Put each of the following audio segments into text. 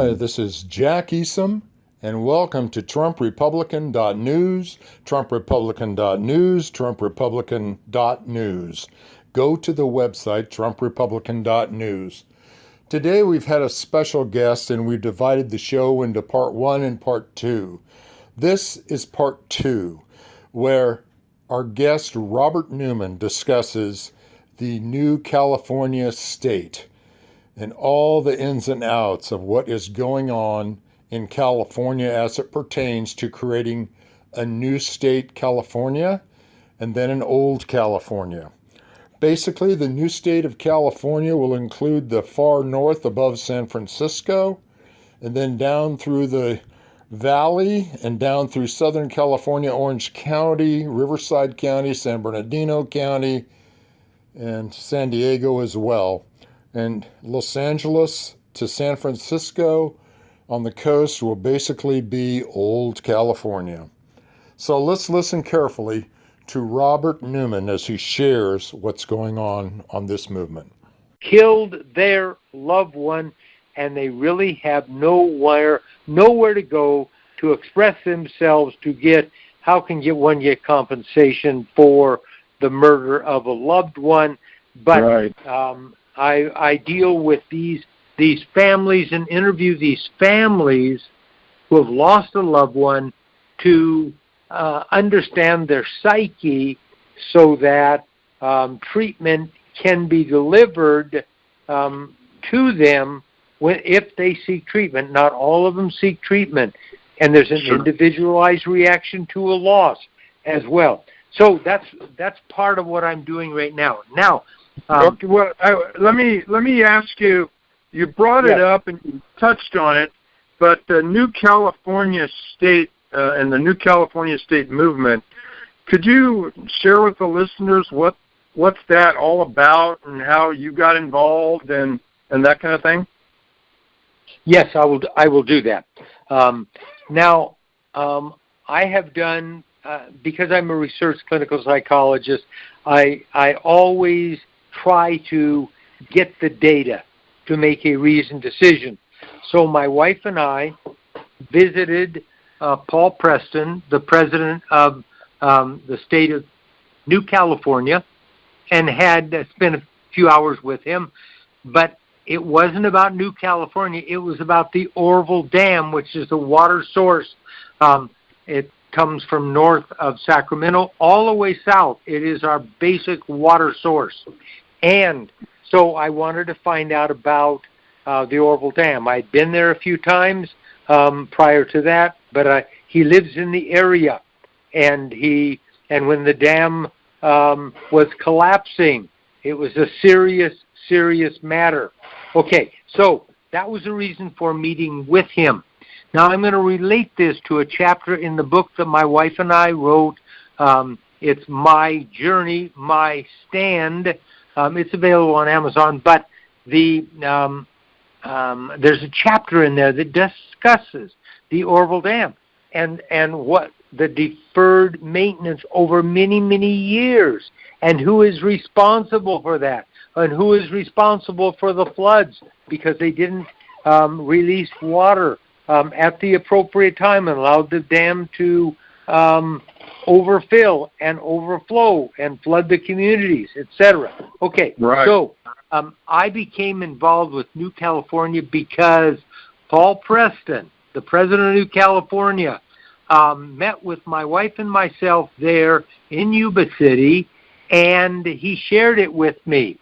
Hi, this is Jack Easum, and welcome to TrumpRepublican.News, TrumpRepublican.News, TrumpRepublican.News. Go to the website, TrumpRepublican.News. Today we've had a special guest, and we've divided the show into part one and part two. This is part two, where our guest Robert Newman discusses the new California state and all the ins and outs of what is going on in California as it pertains to creating a new state, California, and then an old California. Basically, the new state of California will include the far north above San Francisco, and then down through the valley and down through Southern California, Orange County, Riverside County, San Bernardino County, and San Diego as well. And Los Angeles to San Francisco on the coast will basically be old California. So let's listen carefully to Robert Newman as he shares what's going on this movement. Killed their loved one, and they really have nowhere to go to express themselves to get, how can one get compensation for the murder of a loved one? But right. I deal with these families and interview these families who have lost a loved one to understand their psyche so that treatment can be delivered to them if they seek treatment. Not all of them seek treatment, and there's an individualized reaction to a loss as well. So that's part of what I'm doing right now. Now, okay, well, let me ask you. You brought it up and you touched on it, but the New California State and the New California State movement. Could you share with the listeners what's that all about and how you got involved and that kind of thing? Yes, I will do that. Now, I have done because I'm a research clinical psychologist. I always try to get the data to make a reasoned decision. So my wife and I visited Paul Preston, the president of the state of New California, and had spent a few hours with him. But it wasn't about New California. It was about the Orville Dam, which is the water source. It comes from north of Sacramento all the way south. It is our basic water source. And so I wanted to find out about the Orville Dam. I'd been there a few times prior to that, but he lives in the area, and when the dam was collapsing, it was a serious matter. Okay, so that was the reason for meeting with him. Now I'm going to relate this to a chapter in the book that my wife and I wrote. It's My Journey, My Stand. It's available on Amazon, but there's a chapter in there that discusses the Orville Dam and what the deferred maintenance over many years, and who is responsible for that, and who is responsible for the floods because they didn't release water at the appropriate time and allowed the dam to overfill and overflow and flood the communities, etc. Okay, right. So I became involved with New California because Paul Preston, the president of New California, met with my wife and myself there in Yuba City, and he shared it with me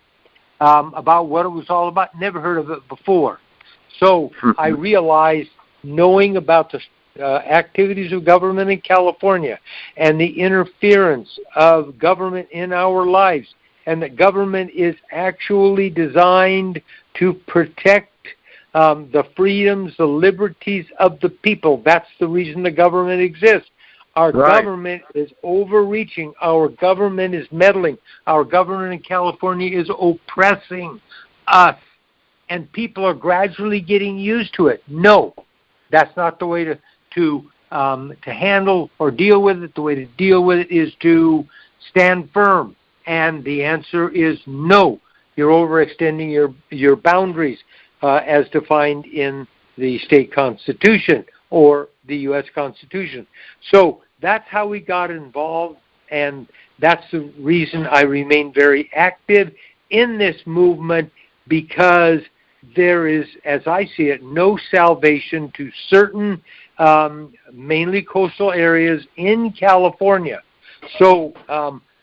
about what it was all about. Never heard of it before. So I realized, knowing about the activities of government in California and the interference of government in our lives, and that government is actually designed to protect the freedoms, the liberties of the people. That's the reason the government exists. Our government is overreaching. Our government is meddling. Our government in California is oppressing us, and people are gradually getting used to it. No, that's not the way to handle or deal with it. The way to deal with it is to stand firm. And the answer is no. You're overextending your boundaries as defined in the state constitution or the U.S. Constitution. So that's how we got involved, and that's the reason I remain very active in this movement, because there is, as I see it, no salvation to certain mainly coastal areas in California. So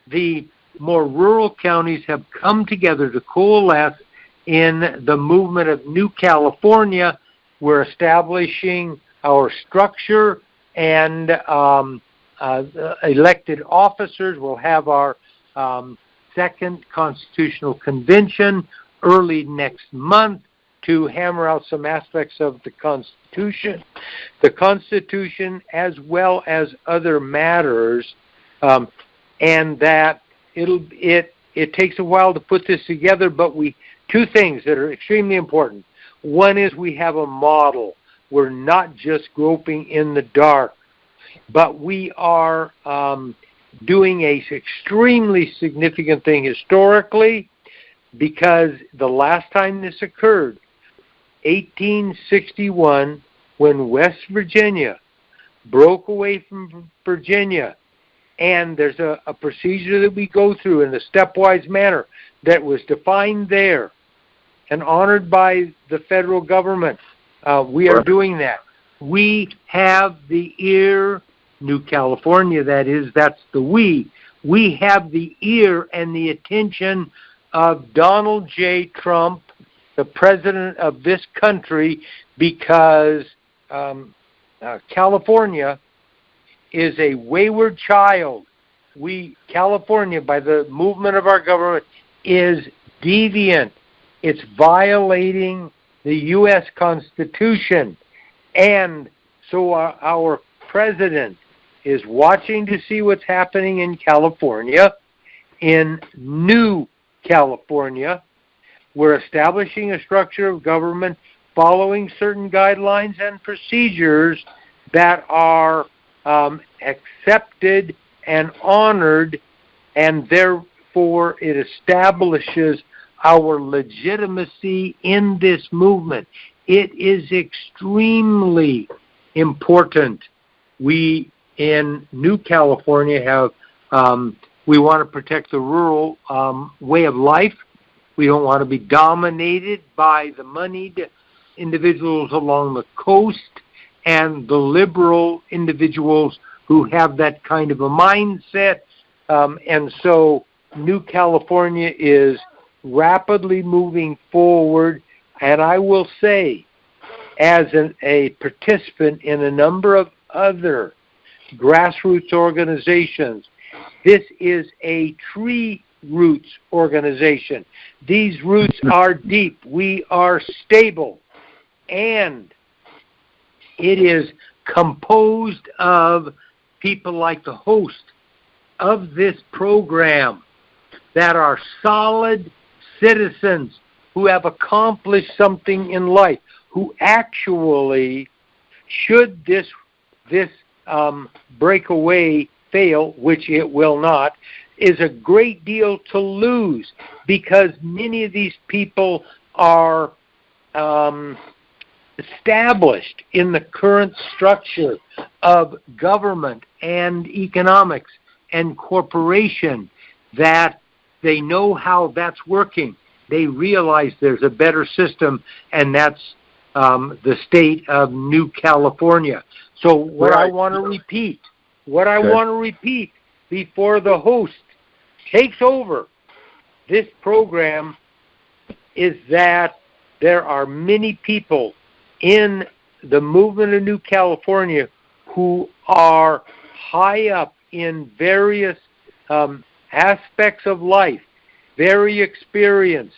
the more rural counties have come together to coalesce in the movement of New California. We're establishing our structure and elected officers. We'll have our second constitutional convention early next month to hammer out some aspects of the Constitution. The Constitution as well as other matters, and that it takes a while to put this together, but two things that are extremely important. One is we have a model. We're not just groping in the dark, but we are doing a extremely significant thing historically, because the last time this occurred, 1861, when West Virginia broke away from Virginia, and there's a procedure that we go through in a stepwise manner that was defined there and honored by the federal government. We are doing that. We have the ear, New California, that's the we. We have the ear and the attention of Donald J. Trump, the president of this country, because California is a wayward child. California, by the movement of our government, is deviant. It's violating the U.S. Constitution. And so our president is watching to see what's happening in California. In New California, we're establishing a structure of government following certain guidelines and procedures that are accepted and honored, and therefore it establishes our legitimacy in this movement. It is extremely important. We in New California have, we want to protect the rural way of life. We don't want to be dominated by the moneyed individuals along the coast and the liberal individuals who have that kind of a mindset. And so New California is rapidly moving forward, and I will say, as a participant in a number of other grassroots organizations, this is a tree roots organization. These roots are deep. We are stable. And it is composed of people like the host of this program that are solid citizens who have accomplished something in life, who actually, should this breakaway fail, which it will not, is a great deal to lose, because many of these people are established in the current structure of government and economics and corporation, that they know how that's working. They realize there's a better system, and that's the state of New California. So what I want to repeat, before the host takes over this program, is that there are many people in the movement of New California who are high up in various aspects of life, very experienced,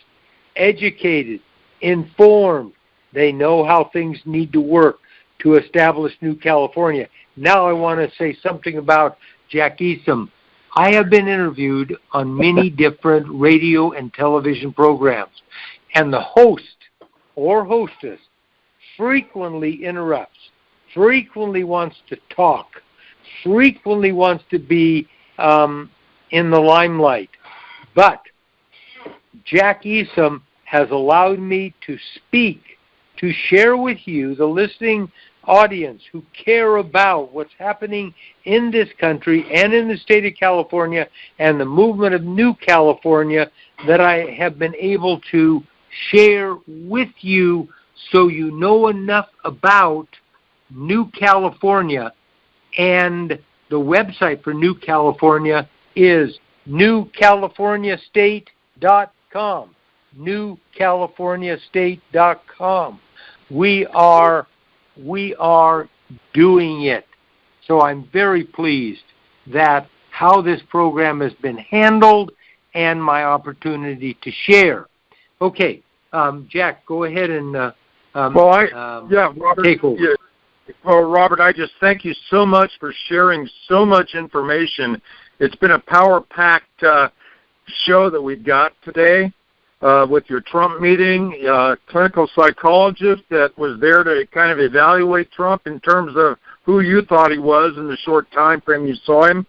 educated, informed. They know how things need to work to establish New California. Now I want to say something about Jack Easum. I have been interviewed on many different radio and television programs, and the host or hostess frequently interrupts, frequently wants to talk, frequently wants to be in the limelight. But Jack Easum has allowed me to speak to share with you, the listening audience who care about what's happening in this country and in the state of California and the movement of New California, that I have been able to share with you so you know enough about New California. And the website for New California is newcaliforniastate.com. newcaliforniastate.com. We are doing it. So I'm very pleased that how this program has been handled and my opportunity to share. Okay, Jack, go ahead and Robert, take over. Yeah. Well, Robert, I just thank you so much for sharing so much information. It's been a power-packed show that we've got today with your Trump meeting, clinical psychologist that was there to kind of evaluate Trump in terms of who you thought he was in the short time frame you saw him,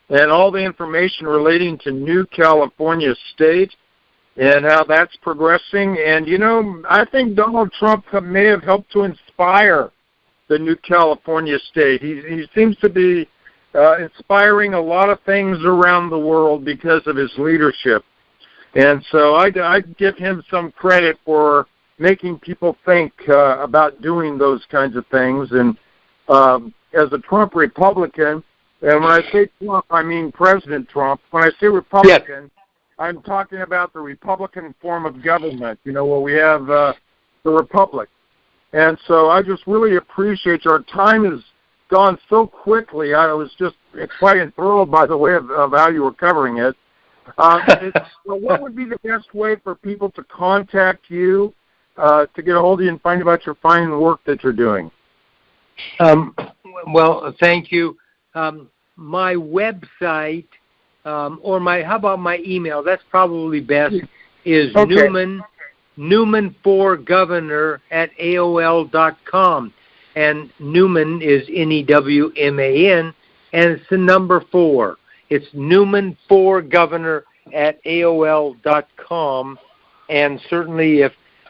and all the information relating to New California State and how that's progressing. And, you know, I think Donald Trump may have helped to inspire the New California State. He seems to be inspiring a lot of things around the world because of his leadership. And so I give him some credit for making people think about doing those kinds of things. And as a Trump Republican, and when I say Trump, I mean President Trump. When I say Republican, yes, I'm talking about the Republican form of government, you know, where we have the Republic. And so I just really appreciate your time has gone so quickly. I was just quite enthralled by the way of how you were covering it. What would be the best way for people to contact you, to get a hold of you and find about your fine work that you're doing? Well, thank you. My website, or how about my email? That's probably best. Is okay. Newman4governor@AOL.com, and Newman is Newman, and it's the number 4. It's Newman4governor@AOL.com, and certainly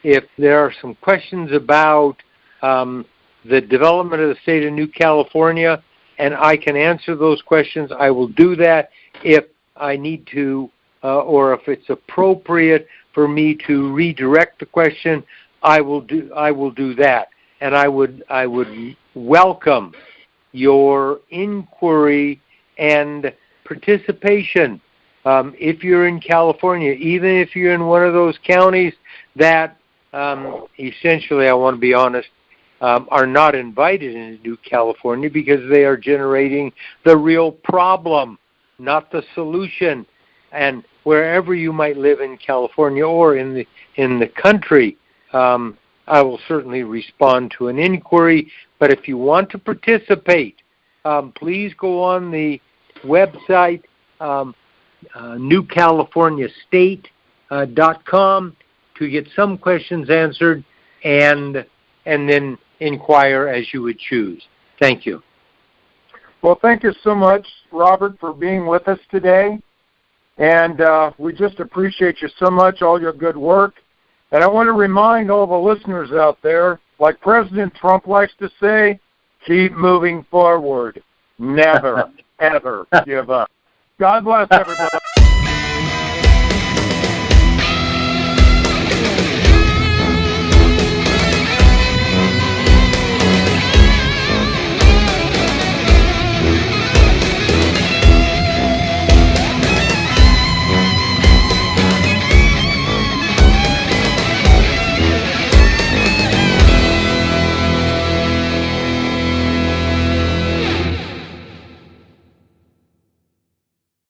if there are some questions about the development of the state of New California, and I can answer those questions, I will do that. If I need to, or if it's appropriate for me to redirect the question, I will do that. And I would welcome your inquiry and participation. If you're in California, even if you're in one of those counties that essentially, I want to be honest, are not invited into New California because they are generating the real problem, not the solution. And wherever you might live in California or in the country, I will certainly respond to an inquiry. But if you want to participate, please go on the website, newcaliforniastate.com, to get some questions answered, and then inquire as you would choose. Thank you. Well, thank you so much, Robert, for being with us today. And we just appreciate you so much, all your good work. And I want to remind all the listeners out there, like President Trump likes to say, keep moving forward. Never, ever give up. God bless everybody.